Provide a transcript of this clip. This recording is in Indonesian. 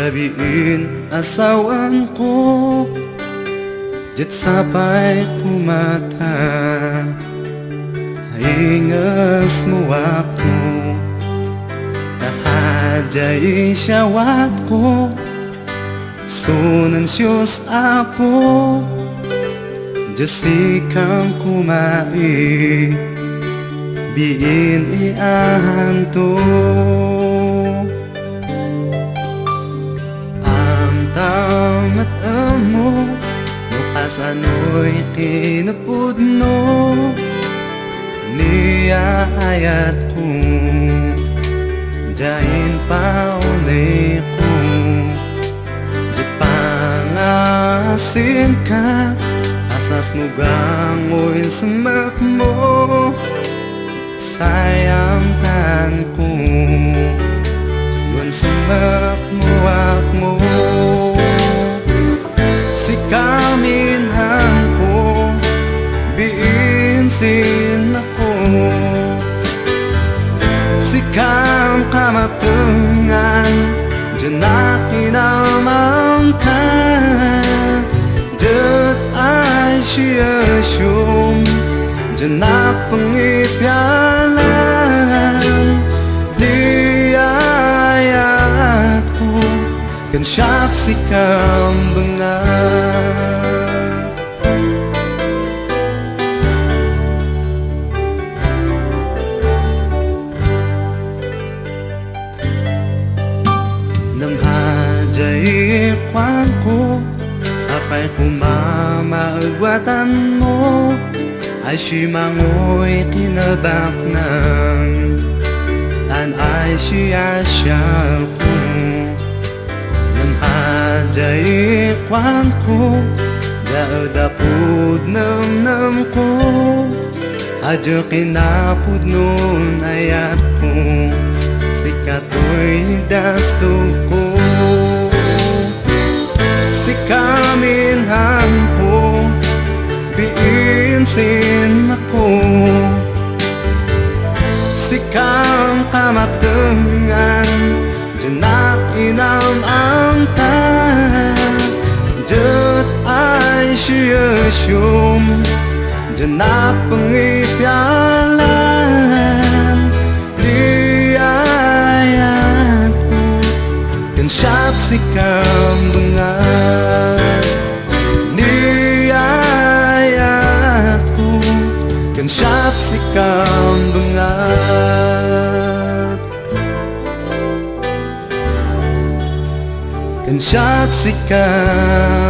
Gabiin asawan ko jet sampai kumata Inges muakmu Tahajai syawatku Sunan syus apo Jesikam kumai Biin ianto Ang tamat amo Nukas ano'y kinapudno Niya ayat ko Jain paunay ko Di pangasin ka Asas mo gangoy semak mo Sayangkan ko Yun semak mo mo Si kaminhan ko Biinsin ako Si kang kamatungan Diyan na kinamang ka Diyan ay siyasyong Diyan na pangipyalan Niyayat ko Kan siya't si kambangan Namhajay kwan ko Sapay kumamagwatan mo Ay simangoy kinabak ng Tan ay siya ko Namhajay kwan ko Daadapud nam ko Adyo kinapud nun ayat ko Sikato'y dastog ko Si kaminhan ko Biinsin ako Si kang kamatungan Diyan na inamang ta Diyan ay siyasyong Diyan na pangipyalan Niyayat ko Kan siya't si kambangan Niyayat ko Kan siya't si kambangan Kan siya't si kambangan